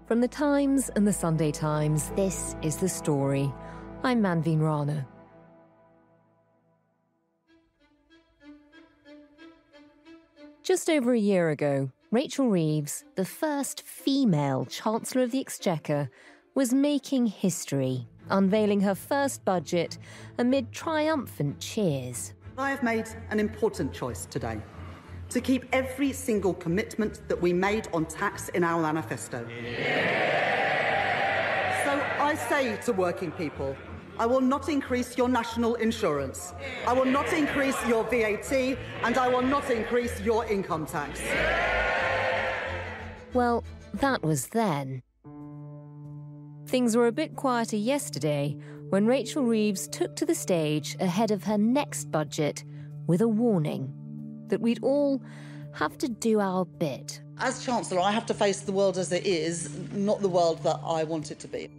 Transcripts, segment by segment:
From the Times and the Sunday Times, this is The Story. I'm Manveen Rana. Just over a year ago, Rachel Reeves, the first female Chancellor of the Exchequer, was making history, unveiling her first budget amid triumphant cheers. I have made an important choice today to keep every single commitment that we made on tax in our manifesto. So I say to working people, I will not increase your national insurance, I will not increase your VAT, and I will not increase your income tax. Well, that was then. Things were a bit quieter yesterday when Rachel Reeves took to the stage ahead of her next budget with a warning that we'd all have to do our bit. As Chancellor, I have to face the world as it is, not the world that I want it to be.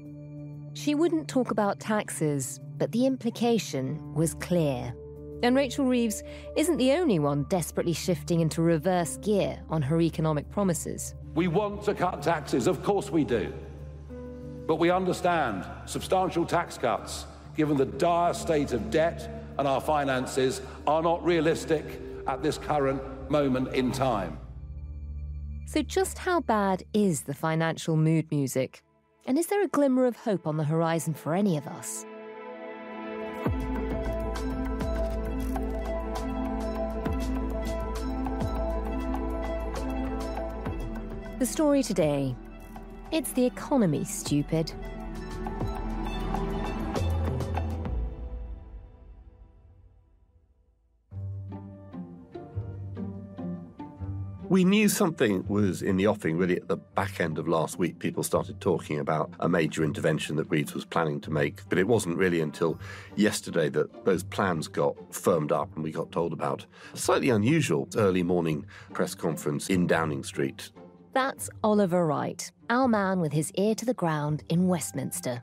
She wouldn't talk about taxes, but the implication was clear. And Rachel Reeves isn't the only one desperately shifting into reverse gear on her economic promises. We want to cut taxes, of course we do. But we understand substantial tax cuts, given the dire state of debt and our finances, are not realistic at this current moment in time. So just how bad is the financial mood music? And is there a glimmer of hope on the horizon for any of us? The story today. It's the economy, stupid. We knew something was in the offing really at the back end of last week. People started talking about a major intervention that Reeves was planning to make, but it wasn't really until yesterday that those plans got firmed up and we got told about a slightly unusual early morning press conference in Downing Street. That's Oliver Wright, our man with his ear to the ground in Westminster.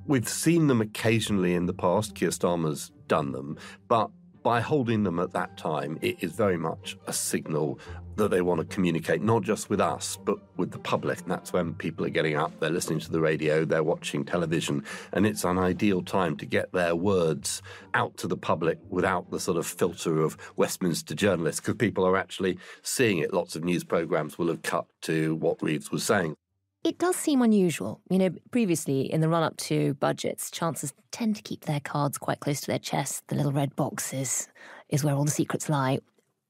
We've seen them occasionally in the past. Keir Starmer's done them, but by holding them at that time, it is very much a signal that they want to communicate not just with us, but with the public. And that's when people are getting up, they're listening to the radio, they're watching television, and it's an ideal time to get their words out to the public without the sort of filter of Westminster journalists, because people are actually seeing it. Lots of news programmes will have cut to what Reeves was saying. It does seem unusual. You know, previously, in the run-up to budgets, chancellors tend to keep their cards quite close to their chest. The little red boxes is where all the secrets lie.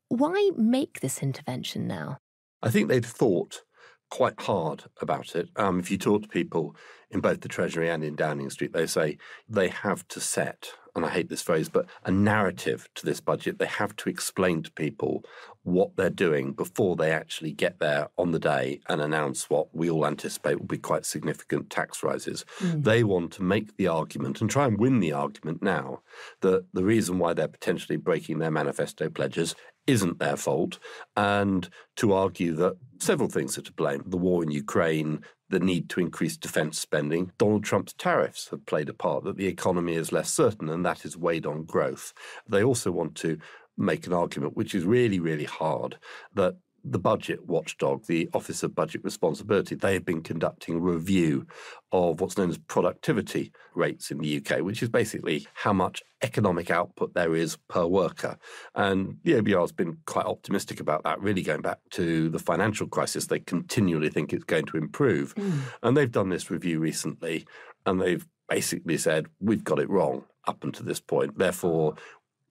Why make this intervention now? I think they'd thought quite hard about it. If you talk to people in both the Treasury and in Downing Street, they say they have to set, and I hate this phrase, but a narrative to this budget. They have to explain to people what they're doing before they actually get there on the day and announce what we all anticipate will be quite significant tax rises. They want to make the argument and try and win the argument now that the reason why they're potentially breaking their manifesto pledges isn't their fault, and to argue that several things are to blame. The war in Ukraine, the need to increase defence spending. Donald Trump's tariffs have played a part, that the economy is less certain, and that has weighed on growth. They also want to make an argument, which is really, really hard, that the budget watchdog, the Office of Budget Responsibility, they have been conducting a review of what's known as productivity rates in the UK, which is basically how much economic output there is per worker. And the OBR has been quite optimistic about that, really going back to the financial crisis. They continually think it's going to improve. And they've done this review recently, and they've basically said, we've got it wrong up until this point. Therefore,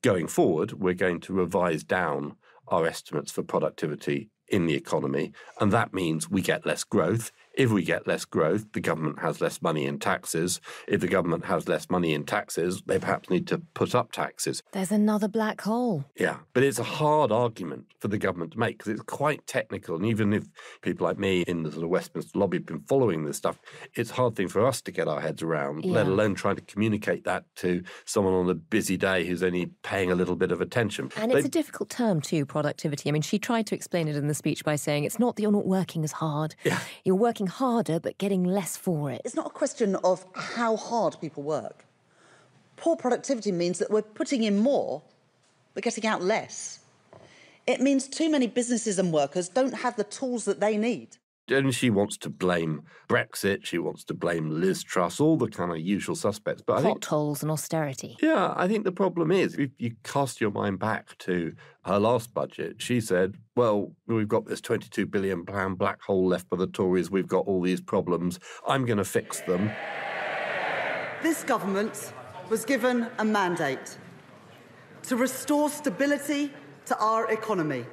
going forward, we're going to revise down our estimates for productivity in the economy, and that means we get less growth. If we get less growth, the government has less money in taxes. If the government has less money in taxes, they perhaps need to put up taxes. There's another black hole. Yeah, but it's a hard argument for the government to make because it's quite technical. And even if people like me in the sort of Westminster lobby have been following this stuff, it's a hard thing for us to get our heads around, let alone trying to communicate that to someone on a busy day who's only paying a little bit of attention. And it's a difficult term too, productivity. I mean, she tried to explain it in the speech by saying it's not that you're not working as hard. Yeah. You're working harder but getting less for it. It's not a question of how hard people work. Poor productivity means that we're putting in more but getting out less. It means too many businesses and workers don't have the tools that they need. And she wants to blame Brexit, she wants to blame Liz Truss, all the kind of usual suspects. But Potholes and austerity. Yeah, I think the problem is, if you cast your mind back to her last budget, she said, well, we've got this £22 billion black hole left by the Tories, we've got all these problems, I'm going to fix them. This government was given a mandate to restore stability to our economy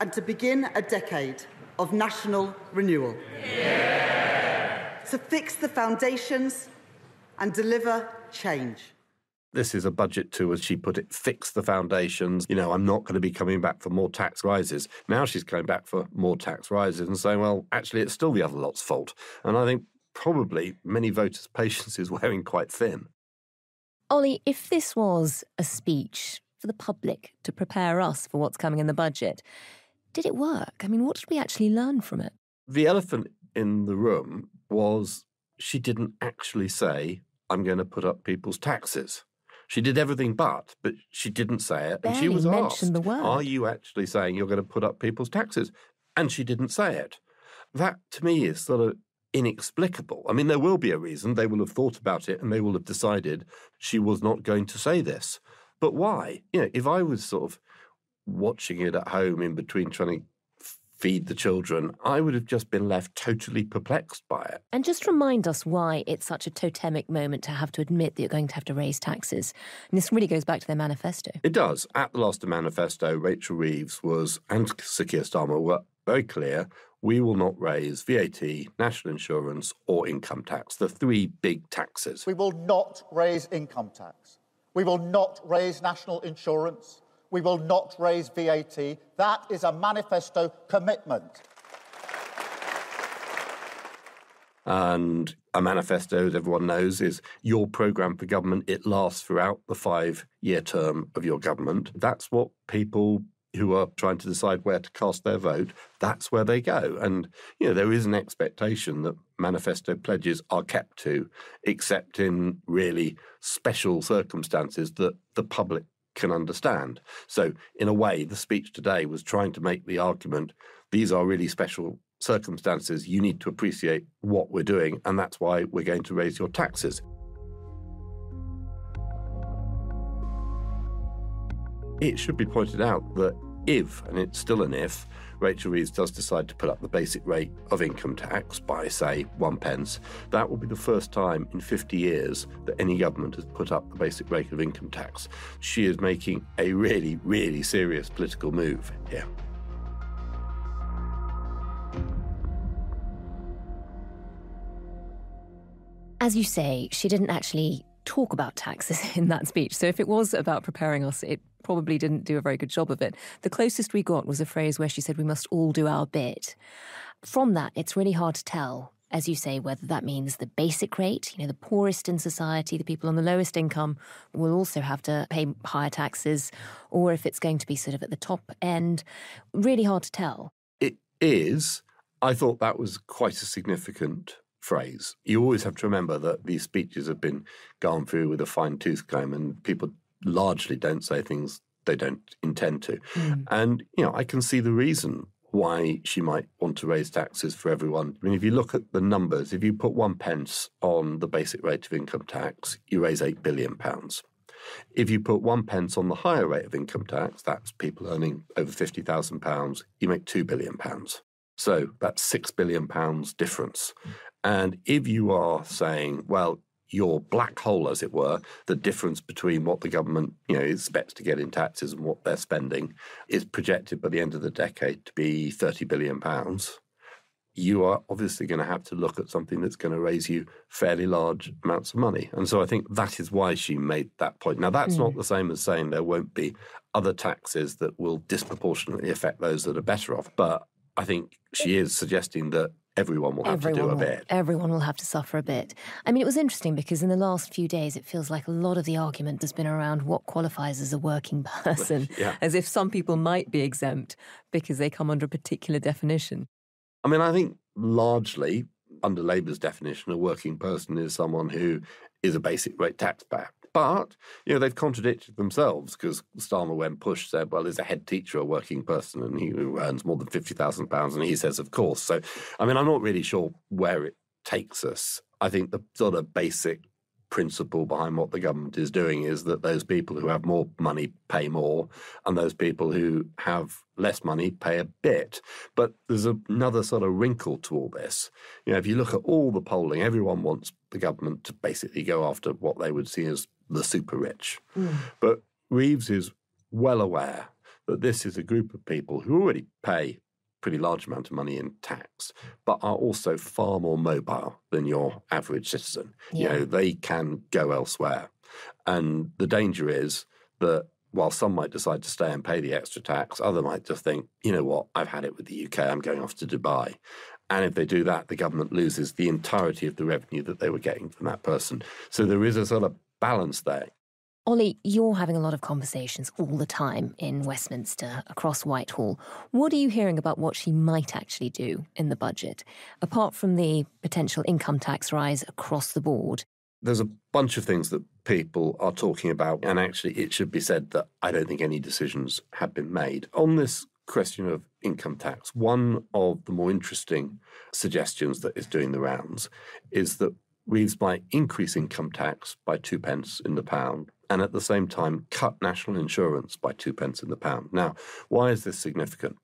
and to begin a decade of national renewal. Yeah. To fix the foundations and deliver change. This is a budget to, as she put it, fix the foundations. You know, I'm not going to be coming back for more tax rises. Now she's coming back for more tax rises and saying, well, actually, it's still the other lot's fault. And I think probably many voters' patience is wearing quite thin. Ollie, if this was a speech for the public to prepare us for what's coming in the budget, did it work? I mean, what did we actually learn from it? The elephant in the room was she didn't actually say, I'm going to put up people's taxes. She did everything but she didn't say it. And she was asked, the word. Are you actually saying you're going to put up people's taxes? And she didn't say it. That, to me, is sort of inexplicable. I mean, there will be a reason. They will have thought about it and they will have decided she was not going to say this. But why? You know, if I was sort of watching it at home in between trying to feed the children, I would have just been left totally perplexed by it. And just remind us why it's such a totemic moment to have to admit that you're going to have to raise taxes. And this really goes back to their manifesto. It does. At the last manifesto, Rachel Reeves and Sir Keir Starmer were very clear. We will not raise VAT, national insurance or income tax, the three big taxes. We will not raise income tax. We will not raise national insurance. We will not raise VAT. That is a manifesto commitment. And a manifesto, as everyone knows, is your programme for government. It lasts throughout the 5-year term of your government. That's what people who are trying to decide where to cast their vote, that's where they go. And, you know, there is an expectation that manifesto pledges are kept to, except in really special circumstances that the public can understand. So, in a way, the speech today was trying to make the argument, these are really special circumstances, you need to appreciate what we're doing, and that's why we're going to raise your taxes. It should be pointed out that if, and it's still an if, Rachel Reeves does decide to put up the basic rate of income tax by, say, 1 pence, that will be the first time in 50 years that any government has put up the basic rate of income tax. She is making a really, really serious political move here. As you say, she didn't actually talk about taxes in that speech. So if it was about preparing us, it probably didn't do a very good job of it. The closest we got was a phrase where she said we must all do our bit. From that, it's really hard to tell, as you say, whether that means the basic rate, you know, the poorest in society, the people on the lowest income will also have to pay higher taxes, or if it's going to be sort of at the top end. Really hard to tell. It is. I thought that was quite a significant phrase. You always have to remember that these speeches have been gone through with a fine-tooth comb and people largely don't say things they don't intend to. And, you know, I can see the reason why she might want to raise taxes for everyone. I mean, if you look at the numbers, if you put 1 pence on the basic rate of income tax, you raise £8 billion. If you put 1 pence on the higher rate of income tax, that's people earning over £50,000, you make £2 billion. So that's £6 billion difference. And if you are saying, well, your black hole, as it were, the difference between what the government, you know, expects to get in taxes and what they're spending is projected by the end of the decade to be £30 billion, you are obviously going to have to look at something that's going to raise you fairly large amounts of money. And so I think that is why she made that point. Now, that's not the same as saying there won't be other taxes that will disproportionately affect those that are better off. But I think she is suggesting that everyone will have to do a bit. Everyone will have to suffer a bit. I mean, it was interesting because in the last few days, it feels like a lot of the argument has been around what qualifies as a working person, as if some people might be exempt because they come under a particular definition. I mean, I think largely, under Labour's definition, a working person is someone who is a basic rate taxpayer. But, they've contradicted themselves because Starmer, when pushed, said, well, is a head teacher a working person and he earns more than £50,000? And he says, of course. So, I'm not really sure where it takes us. I think the sort of basic principle behind what the government is doing is that those people who have more money pay more and those people who have less money pay a bit. But there's another sort of wrinkle to all this. If you look at all the polling, everyone wants the government to basically go after what they would see as the super rich. But Reeves is well aware that this is a group of people who already pay pretty large amount of money in tax, but are also far more mobile than your average citizen. Yeah. They can go elsewhere. And the danger is that while some might decide to stay and pay the extra tax, others might just think, you know what, I've had it with the UK, I'm going off to Dubai. And if they do that, the government loses the entirety of the revenue that they were getting from that person. So there is a sort of balance there. Ollie, you're having a lot of conversations all the time in Westminster, across Whitehall. What are you hearing about what she might actually do in the budget, apart from the potential income tax rise across the board? There's a bunch of things that people are talking about, and actually it should be said that I don't think any decisions have been made. On this question of income tax, one of the more interesting suggestions that is doing the rounds is that Reeves might increase income tax by 2p in the pound and at the same time cut national insurance by 2p in the pound. Now, why is this significant?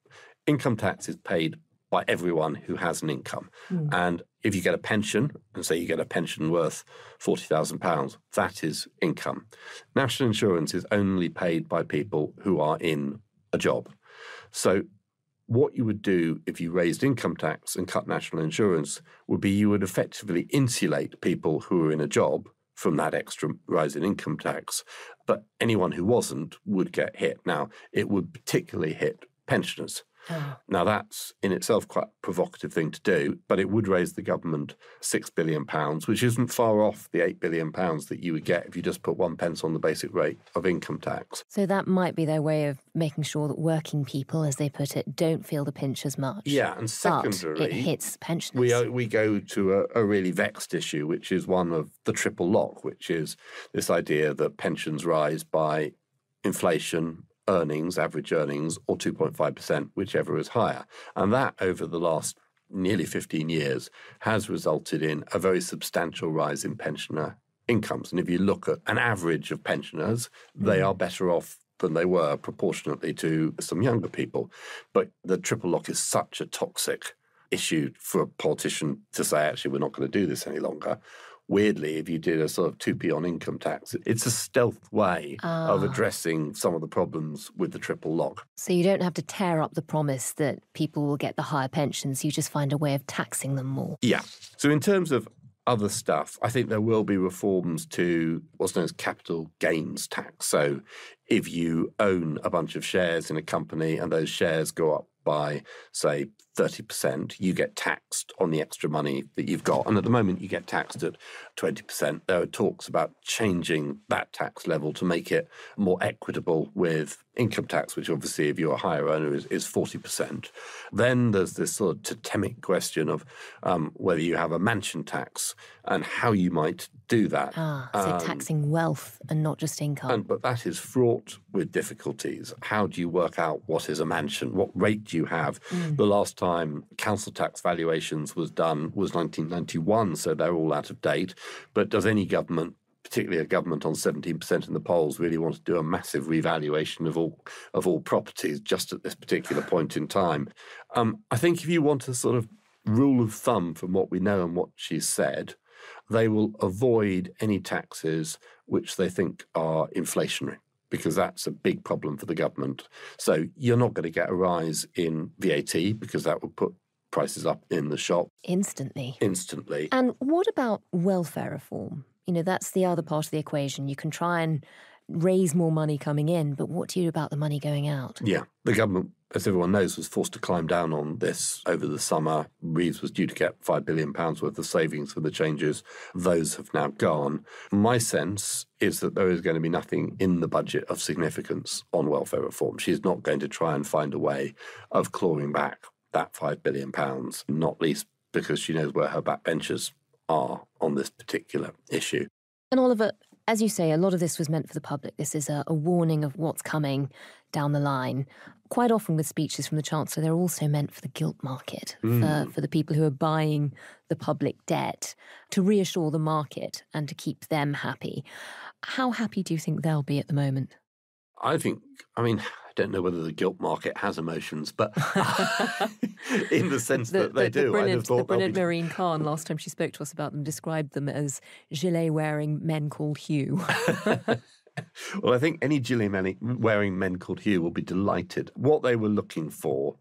Income tax is paid by everyone who has an income. And if you get a pension, and say you get a pension worth £40,000, that is income. National insurance is only paid by people who are in a job. So what you would do if you raised income tax and cut national insurance would be you would effectively insulate people who are in a job from that extra rise in income tax, but anyone who wasn't would get hit. Now, it would particularly hit pensioners. Now, that's in itself quite a provocative thing to do, but it would raise the government £6 billion, which isn't far off the £8 billion that you would get if you just put 1p on the basic rate of income tax. So that might be their way of making sure that working people, as they put it, don't feel the pinch as much. Yeah, and secondly, but it hits pensioners. We go to a really vexed issue, which is one of the triple lock, which is this idea that pensions rise by inflation, earnings, average earnings, or 2.5%, whichever is higher. And that, over the last nearly 15 years, has resulted in a very substantial rise in pensioner incomes. And if you look at an average of pensioners, they are better off than they were proportionately to some younger people. But the triple lock is such a toxic issue for a politician to say, actually, we're not going to do this any longer. Weirdly, if you did a sort of 2p on income tax, it's a stealth way of addressing some of the problems with the triple lock. So you don't have to tear up the promise that people will get the higher pensions, you just find a way of taxing them more. Yeah. So in terms of other stuff, I think there will be reforms to what's known as capital gains tax. So if you own a bunch of shares in a company and those shares go up by, say, 30%, you get taxed on the extra money that you've got. And at the moment, you get taxed at 20%. There are talks about changing that tax level to make it more equitable with income tax, which obviously, if you're a higher earner, is 40%. Then there's this sort of totemic question of whether you have a mansion tax and how you might do that. So taxing wealth and not just income. But that is fraught with difficulties. How do you work out what is a mansion? What rate do you have? The last time council tax valuations was done was 1991, so they're all out of date. But does any government, particularly a government on 17% in the polls, really want to do a massive revaluation of all properties just at this particular point in time? I think if you want a sort of rule of thumb from what we know and what she's said, they will avoid any taxes which they think are inflationary, because that's a big problem for the government. So you're not going to get a rise in VAT because that would put prices up in the shop. Instantly. And what about welfare reform? That's the other part of the equation. You can try and raise more money coming in, but what do you do about the money going out? Yeah, the government, as everyone knows, was forced to climb down on this over the summer. Reeves was due to get £5 billion worth of savings for the changes. Those have now gone. My sense is that there is going to be nothing in the budget of significance on welfare reform. She's not going to try and find a way of clawing back that £5 billion, not least because she knows where her backbenchers are on this particular issue. And Oliver, As you say, a lot of this was meant for the public. This is a warning of what's coming down the line. Quite often with speeches from the Chancellor, they're also meant for the gilt market, for the people who are buying the public debt, to reassure the market and to keep them happy. How happy do you think they'll be at the moment? I don't know whether the gilt market has emotions, but in the sense that they do. The brilliant Maureen Khan, last time she spoke to us about them, described them as gilet-wearing men called Hugh. Well, I think any gilet-wearing men called Hugh will be delighted. What they were looking for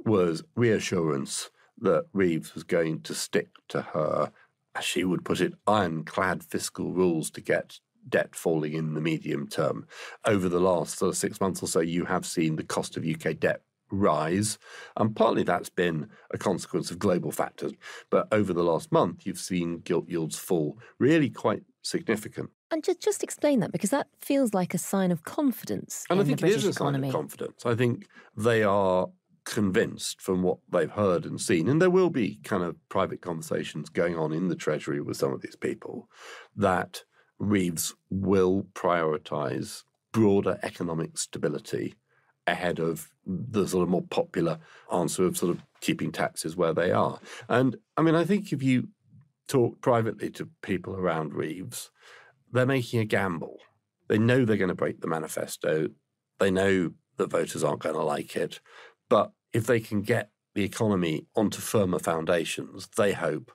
was reassurance that Reeves was going to stick to her, as she would put it, ironclad fiscal rules to get debt falling in the medium term. Over the last 6 months or so, you have seen the cost of UK debt rise, and partly that's been a consequence of global factors. But over the last month, you've seen gilt yields fall really quite significant. And just explain that, because that feels like a sign of confidence in the British economy. And I think it is a sign of confidence. I think they are convinced from what they've heard and seen, and there will be kind of private conversations going on in the Treasury with some of these people, that Reeves will prioritise broader economic stability ahead of the sort of more popular answer of sort of keeping taxes where they are. And I think if you talk privately to people around Reeves, they're making a gamble. They know they're going to break the manifesto. They know that voters aren't going to like it. But if they can get the economy onto firmer foundations, they hope,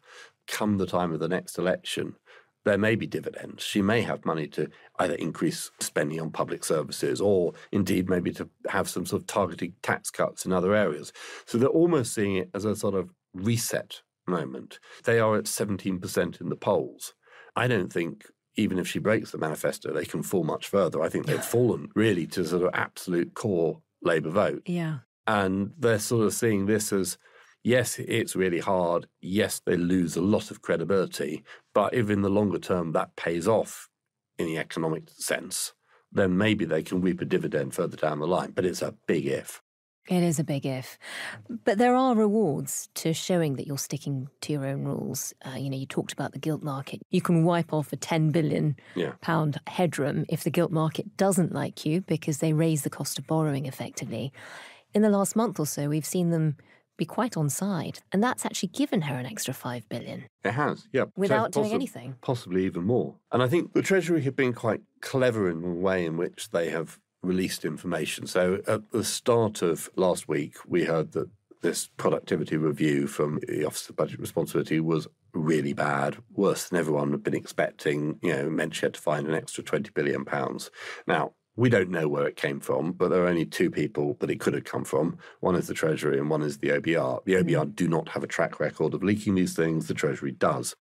come the time of the next election, there may be dividends. She may have money to either increase spending on public services or indeed maybe to have some sort of targeted tax cuts in other areas. So they're almost seeing it as a sort of reset moment. They are at 17% in the polls. I don't think, even if she breaks the manifesto, they can fall much further. I think they've fallen really to sort of absolute core Labour vote. Yeah. And they're sort of seeing this as, yes, it's really hard. Yes, they lose a lot of credibility. But if in the longer term that pays off in the economic sense, then maybe they can reap a dividend further down the line. But it's a big if. It is a big if. But there are rewards to showing that you're sticking to your own rules. You talked about the gilt market. You can wipe off a £10 billion headroom if the gilt market doesn't like you, because they raise the cost of borrowing effectively. In the last month or so, we've seen them be quite on side. And that's actually given her an extra £5 billion. It has, yeah. Without doing anything. Possibly even more. And I think the Treasury have been quite clever in the way in which they have released information. So at the start of last week, we heard that this productivity review from the Office of Budget Responsibility was really bad, worse than everyone had been expecting. Meant she had to find an extra £20 billion. Now, we don't know where it came from, but there are only two people that it could have come from. One is the Treasury and one is the OBR. The OBR do not have a track record of leaking these things. The Treasury does.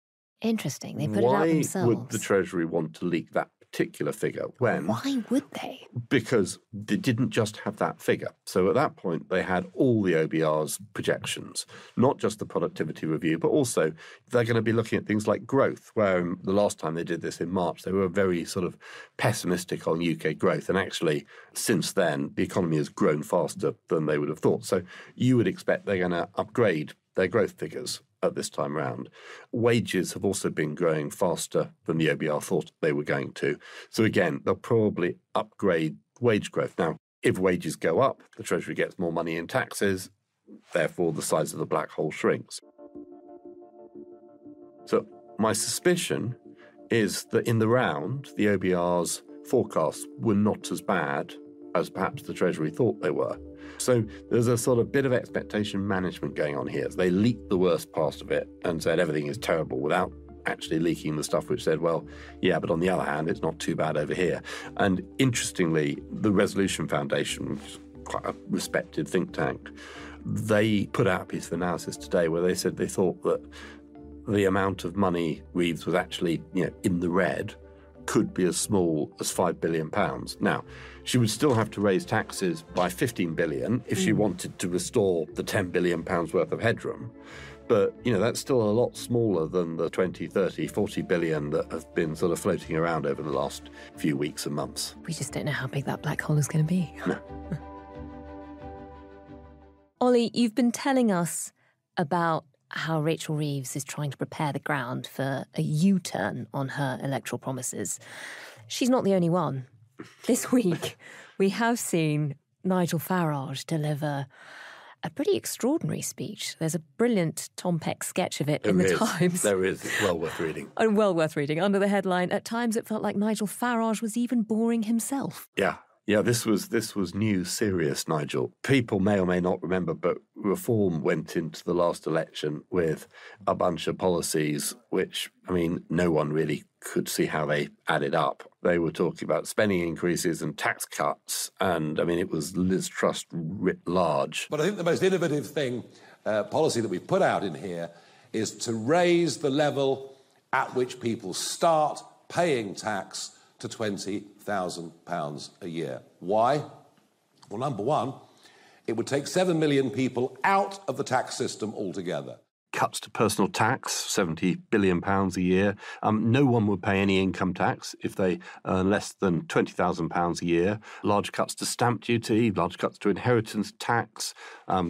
Interesting. They put it out themselves. Why would the Treasury want to leak that particular figure when? Why would they? Because they didn't just have that figure. So at that point, they had all the OBR's projections, not just the productivity review, but also they're going to be looking at things like growth, where the last time they did this in March, they were very sort of pessimistic on UK growth. And actually, since then, the economy has grown faster than they would have thought. So you would expect they're going to upgrade their growth figures at this time round. Wages have also been growing faster than the OBR thought they were going to. So again, they'll probably upgrade wage growth. Now, if wages go up, the Treasury gets more money in taxes, therefore the size of the black hole shrinks. So my suspicion is that in the round, the OBR's forecasts were not as bad as perhaps the Treasury thought they were. So there's a sort of bit of expectation management going on here. They leaked the worst part of it and said everything is terrible without actually leaking the stuff which said, well, yeah, but on the other hand, it's not too bad over here. And interestingly, the Resolution Foundation, which is quite a respected think tank, they put out a piece of analysis today where they said they thought that the amount of money Reeves was actually, in the red could be as small as £5 billion. Now, she would still have to raise taxes by £15 billion if she wanted to restore the £10 billion worth of headroom. But, that's still a lot smaller than the 20, 30, 40 billion that have been sort of floating around over the last few weeks and months. We just don't know how big that black hole is going to be. No. Ollie, you've been telling us about how Rachel Reeves is trying to prepare the ground for a U-turn on her electoral promises. She's not the only one. This week, we have seen Nigel Farage deliver a pretty extraordinary speech. There's a brilliant Tom Peck sketch of it in the Times. There is. It's well worth reading. And well worth reading. Under the headline, at times it felt like Nigel Farage was even boring himself. Yeah, this was new, serious, Nigel. People may or may not remember, but Reform went into the last election with a bunch of policies which, I mean, no one really could see how they added up. They were talking about spending increases and tax cuts, and, I mean, it was Liz Truss writ large. But I think the most innovative policy that we've put out in here is to raise the level at which people start paying tax to £20,000 a year. Why? Well, number one, it would take 7 million people out of the tax system altogether. Cuts to personal tax, £70 billion a year. No one would pay any income tax if they earn less than £20,000 a year. Large cuts to stamp duty, large cuts to inheritance tax,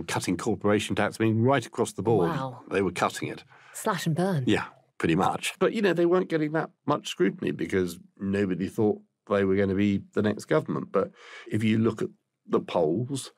cutting corporation tax. I mean, right across the board, Wow. They were cutting it. Slash and burn. Yeah, pretty much. But, they weren't getting that much scrutiny because nobody thought they were going to be the next government. But if you look at the polls,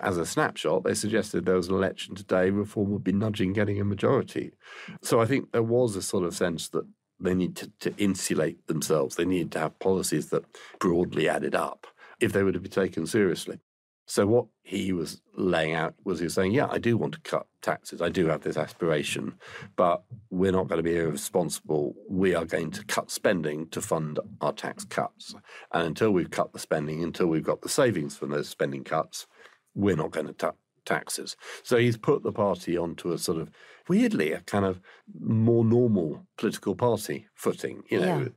as a snapshot, they suggested there was an election today, Reform would be nudging getting a majority. So I think there was a sort of sense that they needed to insulate themselves. They needed to have policies that broadly added up if they were to be taken seriously. So what he was laying out was he was saying, yeah, I do want to cut taxes. I do have this aspiration, but we're not going to be irresponsible. We are going to cut spending to fund our tax cuts. And until we've cut the spending, until we've got the savings from those spending cuts, we're not going to cut taxes. So he's put the party onto a sort of, weirdly, a kind of more normal political party footing.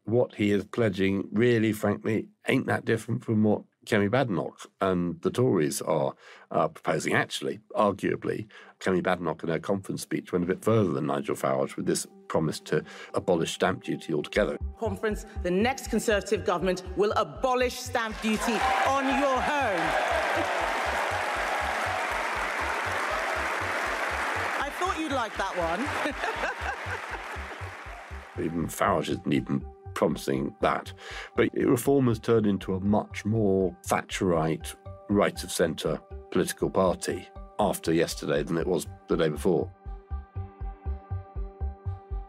What he is pledging really, frankly, ain't that different from what Kemi Badenoch and the Tories are proposing. Actually, arguably, Kemi Badenoch in her conference speech went a bit further than Nigel Farage with this promise to abolish stamp duty altogether. Conference, the next Conservative government will abolish stamp duty on your home. I thought you'd like that one. Even Farage isn't even promising that. But Reform has turned into a much more Thatcherite, right-of-centre political party after yesterday than it was the day before.